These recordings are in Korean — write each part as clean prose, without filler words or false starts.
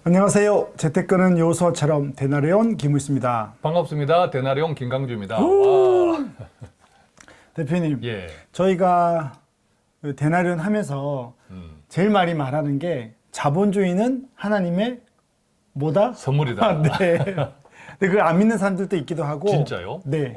안녕하세요. 재테크는 요소처럼 데나리온 김우수입니다. 반갑습니다. 데나리온 김강주입니다. 대표님, 예. 저희가 그 데나리온 하면서 제일 많이 말하는 게 자본주의는 하나님의 뭐다? 선물이다. 네. 근데 그걸 안 믿는 사람들도 있기도 하고. 진짜요? 네.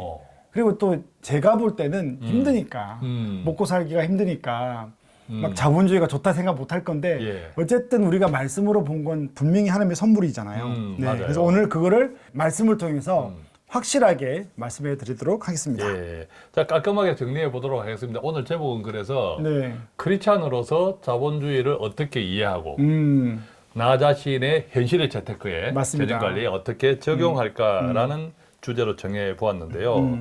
그리고 또 제가 볼 때는 힘드니까 먹고 살기가 힘드니까 막 자본주의가 좋다 생각 못 할 건데 예. 어쨌든 우리가 말씀으로 본 건 분명히 하나님의 선물이잖아요. 네. 맞아요. 그래서 오늘 그거를 말씀을 통해서 확실하게 말씀해 드리도록 하겠습니다. 예. 자, 깔끔하게 정리해 보도록 하겠습니다. 오늘 제목은 그래서 네. 크리스찬으로서 자본주의를 어떻게 이해하고 나 자신의 현실의 재테크에 맞습니다. 재정관리에 어떻게 적용할까라는 주제로 정해 보았는데요.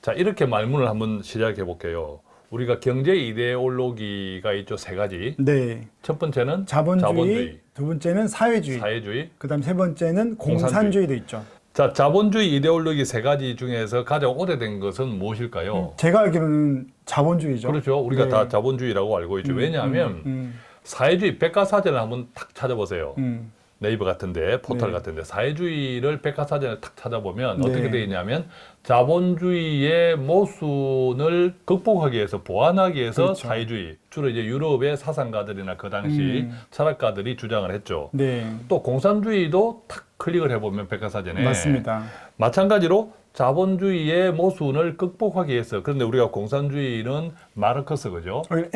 자, 이렇게 말문을 한번 시작해 볼게요. 우리가 경제 이데올로기가 있죠. 세 가지. 네. 첫 번째는 자본주의, 두 번째는 사회주의, 사회주의, 그다음 세 번째는 공산주의도 있죠. 자, 자본주의 이데올로기 세 가지 중에서 가장 오래된 것은 무엇일까요? 제가 알기로는 자본주의죠. 그렇죠. 우리가 네. 다 자본주의라고 알고 있죠. 왜냐하면 사회주의 백과사전을 한번 탁 찾아보세요. 네이버 같은데, 포털 네. 같은데 사회주의를 백과사전을 탁 찾아보면 네. 어떻게 되어 있냐면 자본주의의 모순을 극복하기 위해서, 보완하기 위해서 그렇죠. 사회주의, 주로 이제 유럽의 사상가들이나 그 당시 철학가들이 주장을 했죠. 네. 또 공산주의도 탁 클릭을 해보면 백과사전에 맞습니다. 마찬가지로 자본주의의 모순을 극복하기 위해서, 그런데 우리가 공산주의는 마르크스, 그죠? 오히려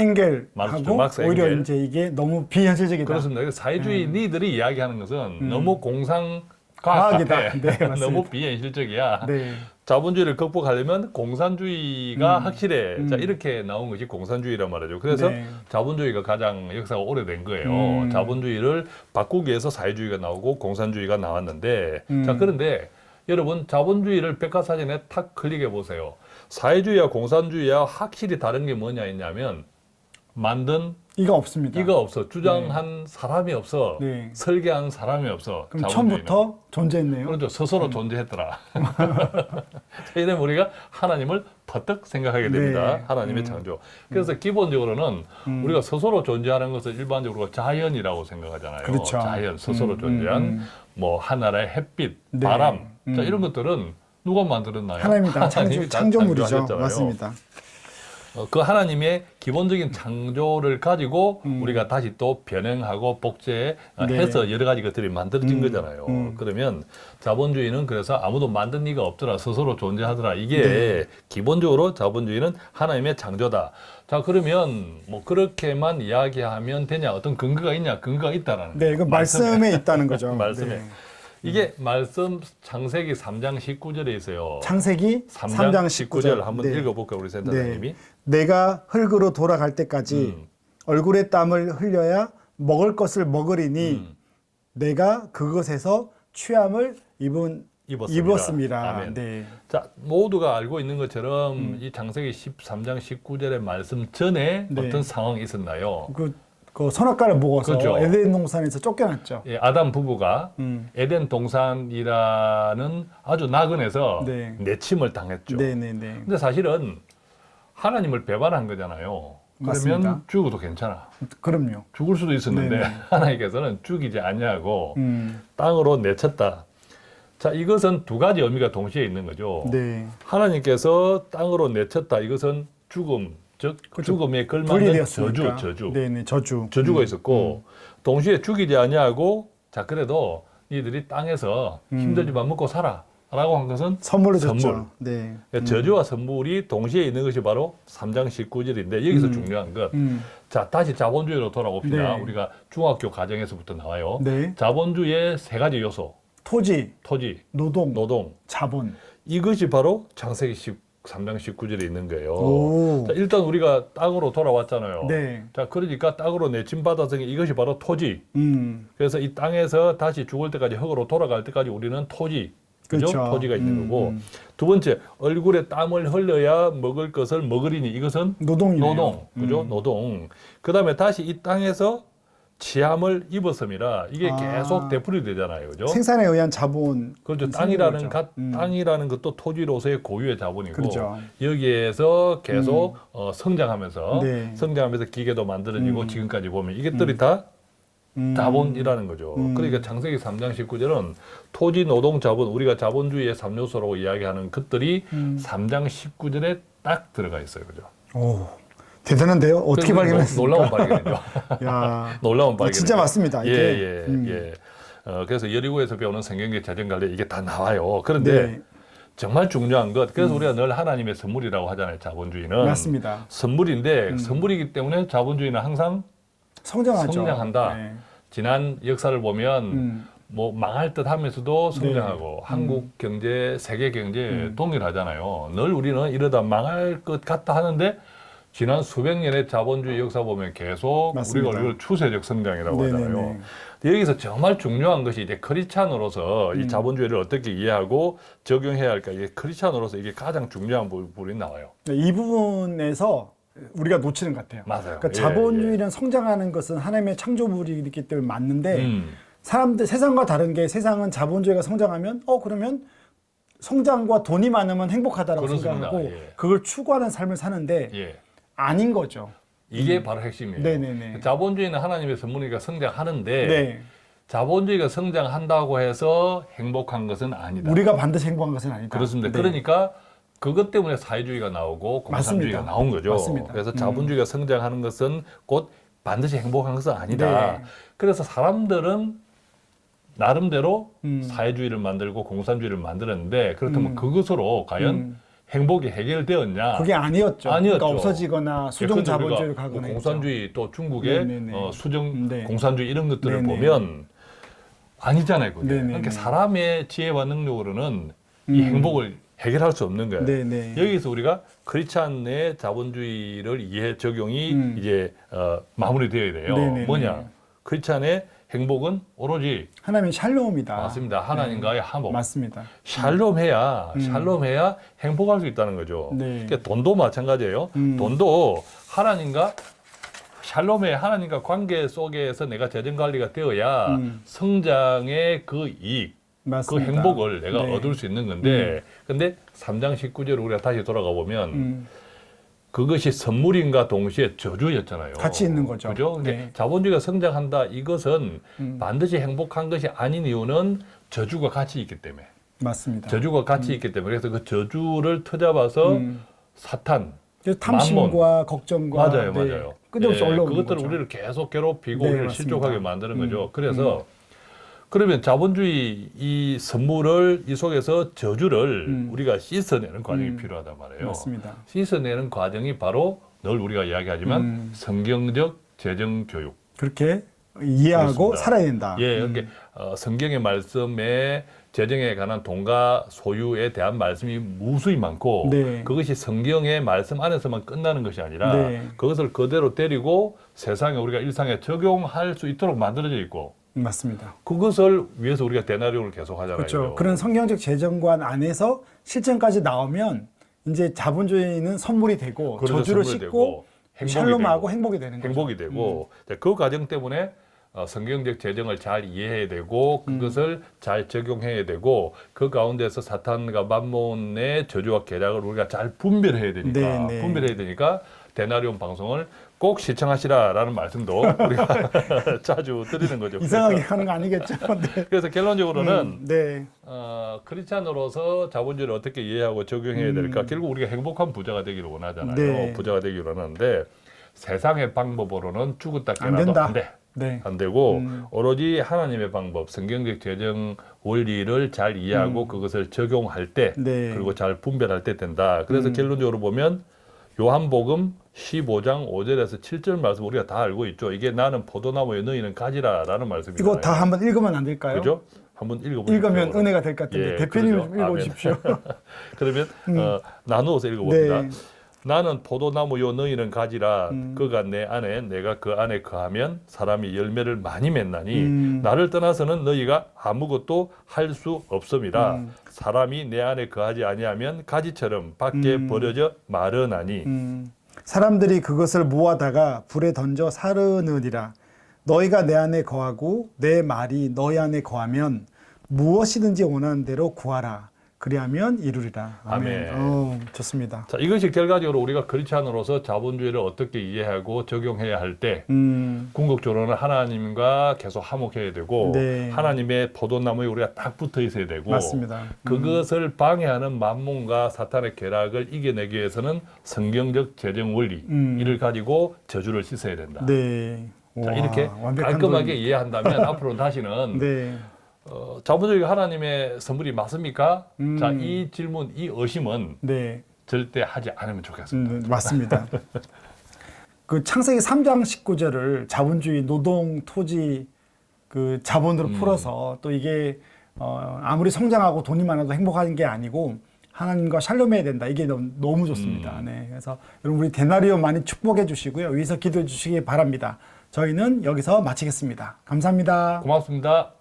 마르크스죠. 엥겔하고 막스 오히려 엥겔. 이제 이게 너무 비현실적이다. 그렇습니다. 그래서 사회주의니들이 이야기하는 것은 너무 공상과학 과학이다. 같아. 네, 맞습니다. 너무 비현실적이야. 네. 자본주의를 극복하려면 공산주의가 확실해. 자, 이렇게 나온 것이 공산주의란 말이죠. 그래서 네. 자본주의가 가장 역사가 오래된 거예요. 자본주의를 바꾸기 위해서 사회주의가 나오고 공산주의가 나왔는데, 자, 그런데 여러분, 자본주의를 백과사전에 탁 클릭해 보세요. 사회주의와 공산주의와 확실히 다른 게 뭐냐 했냐면, 만든 이가 없습니다. 이가 없어. 주장한 사람이 없어. 네. 설계한 사람이 없어. 그럼 자본주의는. 처음부터 존재했네요. 그렇죠. 스스로 존재했더라. 이러면 우리가 하나님을 퍼뜩 생각하게 됩니다. 네. 하나님의 창조. 그래서 기본적으로는 우리가 스스로 존재하는 것을 일반적으로 자연이라고 생각하잖아요. 그렇죠. 자연, 스스로 존재한 뭐 하나의 햇빛, 네. 바람. 자, 이런 것들은 누가 만들었나요? 하나님이 다 하나님이 다 창조물이죠. 창조하셨잖아요. 맞습니다. 그 하나님의 기본적인 창조를 가지고 우리가 다시 또 변형하고 복제해서 여러 가지 것들이 만들어진 거잖아요. 그러면 자본주의는 그래서 아무도 만든 이가 없더라. 스스로 존재하더라. 이게 기본적으로 자본주의는 하나님의 창조다. 자, 그러면 뭐 그렇게만 이야기하면 되냐? 어떤 근거가 있냐? 근거가 있다라는 네, 이건 말씀에 있다는 거죠. 말씀에. 네. 이게 말씀 창세기 3장 19절에 있어요. 창세기 3장 19절 한번 읽어볼까요, 우리 센터장님이? 네. 내가 흙으로 돌아갈 때까지 얼굴에 땀을 흘려야 먹을 것을 먹으리니 내가 그것에서 취함을 입었습니다. 아멘. 네. 자, 모두가 알고 있는 것처럼 이 창세기 13장 19절의 말씀 전에 네. 어떤 상황이 있었나요? 그 선악과를 먹어서 그렇죠. 에덴 동산에서 쫓겨났죠. 예, 아담 부부가 에덴 동산이라는 아주 나그네에서 네. 내침을 당했죠. 네네네. 근데 사실은 하나님을 배반한 거잖아요. 그러면 맞습니다. 죽어도 괜찮아. 그럼요. 죽을 수도 있었는데 네네. 하나님께서는 죽이지 아니하고 땅으로 내쳤다. 자, 이것은 두 가지 의미가 동시에 있는 거죠. 네. 하나님께서 땅으로 내쳤다. 이것은 죽음, 즉 그렇죠. 죽음에 걸맞는 분리되었으니까. 저주. 네네, 저주. 저주가 있었고 동시에 죽이지 아니하고 자, 그래도 니들이 땅에서 힘들지만 먹고 살아. 라고 한 것은 선물로 선물. 줬죠. 네. 저주와 선물이 동시에 있는 것이 바로 3장 19절인데 여기서 중요한 것. 자, 다시 자본주의로 돌아옵시다. 네. 우리가 중학교 과정에서부터 나와요. 네. 자본주의의 세 가지 요소. 토지, 토지, 노동, 노동. 자본. 이것이 바로 창세기 13장 19절에 있는 거예요. 오. 자, 일단 우리가 땅으로 돌아왔잖아요. 네. 자, 그러니까 땅으로 내침받았으니 이것이 바로 토지. 음. 그래서 이 땅에서 다시 죽을 때까지 흙으로 돌아갈 때까지 우리는 토지. 그죠? 그렇죠. 토지가 있는 거고. 두 번째, 얼굴에 땀을 흘려야 먹을 것을 먹으리니 이것은 노동이네요. 노동. 그죠? 노동. 그 다음에 다시 이 땅에서 취함을 입었음이라 이게 계속 되풀이 되잖아요. 그죠? 생산에 의한 자본. 그렇죠. 땅이라는 땅이라는 것도 토지로서의 고유의 자본이고 그렇죠. 여기에서 계속 성장하면서 네. 성장하면서 기계도 만들어지고 지금까지 보면 이것들이 다 자본이라는 거죠. 그러니까 창세기 3장 19절은 토지, 노동, 자본, 우리가 자본주의의 3요소라고 이야기하는 것들이 3장 19절에 딱 들어가 있어요. 그죠? 오, 대단한데요? 어떻게 발견했습니까? 놀라운 발견이죠. 야, 놀라운 발견. 진짜 맞습니다. 예. 그래서 여리고에서 배우는 성경적 재정관리 이게 다 나와요. 그런데 네. 정말 중요한 것, 그래서 우리가 늘 하나님의 선물이라고 하잖아요. 자본주의는. 맞습니다. 선물인데 선물이기 때문에 자본주의는 항상 성장하죠. 성장한다. 네. 지난 역사를 보면 뭐 망할 듯 하면서도 성장하고 한국 경제, 세계 경제 동일하잖아요. 늘 우리는 이러다 망할 것 같다 하는데 지난 수백 년의 자본주의 역사 보면 계속 맞습니다. 우리가 이걸 추세적 성장이라고 네네네. 하잖아요. 여기서 정말 중요한 것이 이제 크리스찬으로서 이 자본주의를 어떻게 이해하고 적용해야 할까? 이게 크리스찬으로서 이게 가장 중요한 부분이 나와요. 네, 이 부분에서 우리가 놓치는 것 같아요. 맞아요. 그러니까 자본주의는 성장하는 것은 하나님의 창조물이기 때문에 맞는데 음. 사람들 세상과 다른 게 세상은 자본주의가 성장하면 그러면 성장과 돈이 많으면 행복하다라고 그렇습니다. 생각하고 예. 그걸 추구하는 삶을 사는데 예. 아닌 거죠. 이게 바로 핵심이에요. 네네네. 자본주의는 하나님의 선물이니까 성장하는데 네. 자본주의가 성장한다고 해서 행복한 것은 아니다. 우리가 반드시 행복한 것은 아니다. 그렇습니다. 네. 그러니까 그것 때문에 사회주의가 나오고 공산주의가 맞습니다. 나온 거죠. 맞습니다. 그래서 자본주의가 성장하는 것은 곧 반드시 행복한 것은 아니다. 네. 그래서 사람들은 나름대로 사회주의를 만들고 공산주의를 만들었는데 그렇다면 그것으로 과연 행복이 해결되었냐? 그게 아니었죠. 아니었죠. 그러니까 없어지거나 수종 예컨대 우리가 자본주의로 뭐 가거나 공산주의 또 중국의 네네네. 수정 네. 공산주의 이런 것들을 네네. 보면 아니잖아요. 그게. 네네네. 그러니까 사람의 지혜와 능력으로는 이 행복을 해결할 수 없는 거예요. 네네. 여기서 우리가 크리스찬의 자본주의를 이해 적용이 이제 마무리되어야 돼요. 네네네. 뭐냐? 크리스찬의 행복은 오로지 하나님의 샬롬이다. 맞습니다. 하나님과의 화목. 맞습니다. 샬롬해야 행복할 수 있다는 거죠. 네. 그러니까 돈도 마찬가지예요. 돈도 하나님과 샬롬의 하나님과 관계 속에서 내가 재정 관리가 되어야 성장의 그 이익, 맞습니다. 그 행복을 내가 네. 얻을 수 있는 건데, 근데 3장 19절 우리가 다시 돌아가 보면 그것이 선물인가 동시에 저주였잖아요. 같이 있는 거죠. 그죠? 근데 네. 자본주의가 성장한다. 이것은 반드시 행복한 것이 아닌 이유는 저주가 같이 있기 때문에. 맞습니다. 저주가 같이 있기 때문에. 그래서 그 저주를 터잡아서 사탄, 그래서 탐심과 걱정과 맞아요. 끊임없이 예, 올라오는 그것들은 거죠. 우리를 계속 괴롭히고 네, 우리를 맞습니다. 실족하게 만드는 거죠. 그래서 그러면 자본주의 이 선물을 이 속에서 저주를 우리가 씻어내는 과정이 필요하단 말이에요. 맞습니다. 씻어내는 과정이 바로 늘 우리가 이야기하지만 성경적 재정 교육. 그렇게 이해하고 그렇습니다. 살아야 된다. 예, 이렇게 성경의 말씀에 재정에 관한 돈과 소유에 대한 말씀이 무수히 많고 네. 그것이 성경의 말씀 안에서만 끝나는 것이 아니라 네. 그것을 그대로 때리고 세상에 우리가 일상에 적용할 수 있도록 만들어져 있고 맞습니다. 그것을 위해서 우리가 데나리온을 계속 하잖아요. 그렇죠. 그런 성경적 재정관 안에서 실천까지 나오면 이제 자본주의는 선물이 되고 그래서 저주를 선물이 씻고 되고 행복이 샬롬하고 되고, 행복이 되는 거죠. 행복이 되고 그 과정 때문에 성경적 재정을 잘 이해해야 되고 그것을 잘 적용해야 되고 그 가운데서 사탄과 만몬의 저주와 계략을 우리가 잘 분별해야 되니까 네, 네. 분별해야 되니까 데나리온 방송을 꼭 시청하시라라는 말씀도 우리가 자주 드리는 거죠. 이상하게 하는 거 아니겠죠? 네. 그래서 결론적으로는 네. 크리스찬으로서 자본주의를 어떻게 이해하고 적용해야 될까? 결국 우리가 행복한 부자가 되기를 원하잖아요. 네. 부자가 되기를 원하는데 세상의 방법으로는 죽었다 안 깨나도 된다. 안 돼. 네. 안 되고 오로지 하나님의 방법, 성경적 재정 원리를 잘 이해하고 그것을 적용할 때 네. 그리고 잘 분별할 때 된다. 그래서 결론적으로 보면 요한복음 15장 5절에서 7절 말씀 우리가 다 알고 있죠. 이게 나는 포도나무에 너희는 가지라라는 말씀이잖아요. 이거 다 한번 읽으면 안 될까요? 그죠? 한번 읽어보십시오. 읽으면 은혜가 될 것 같은데 예, 대표님 그러죠. 좀 읽어주십시오. 그러면 나누어서 읽어봅니다. 네. 나는 포도나무요 너희는 가지라 그가 내 안에 내가 그 안에 거하면 사람이 열매를 많이 맺나니 나를 떠나서는 너희가 아무것도 할 수 없음이라 사람이 내 안에 거하지 아니하면 가지처럼 밖에 버려져 마르나니 사람들이 그것을 모아다가 불에 던져 사르느니라. 너희가 내 안에 거하고 내 말이 너희 안에 거하면 무엇이든지 원하는 대로 구하라. 그리하면 이루리라. 아멘. 아멘. 좋습니다. 자, 이것이 결과적으로 우리가 크리스찬으로서 자본주의를 어떻게 이해하고 적용해야 할 때 궁극적으로는 하나님과 계속 화목해야 되고 네. 하나님의 포도나무에 우리가 딱 붙어 있어야 되고 맞습니다. 그것을 방해하는 만몬과 사탄의 계략을 이겨내기 위해서는 성경적 재정 원리 이를 가지고 저주를 씻어야 된다. 네. 자, 우와, 이렇게 완벽한 깔끔하게 도입니다. 이해한다면 앞으로는 다시는 네. 자본주의가 하나님의 선물이 맞습니까? 자, 이 질문, 이 의심은 네. 절대 하지 않으면 좋겠습니다. 맞습니다. 그 창세기 3장 19절을 자본주의, 노동, 토지, 그 자본으로 풀어서 또 이게 아무리 성장하고 돈이 많아도 행복한 게 아니고 하나님과 샬롬해야 된다. 이게 너무 좋습니다. 네. 그래서 여러분 우리 데나리온 많이 축복해 주시고요. 위에서 기도해 주시기 바랍니다. 저희는 여기서 마치겠습니다. 감사합니다. 고맙습니다.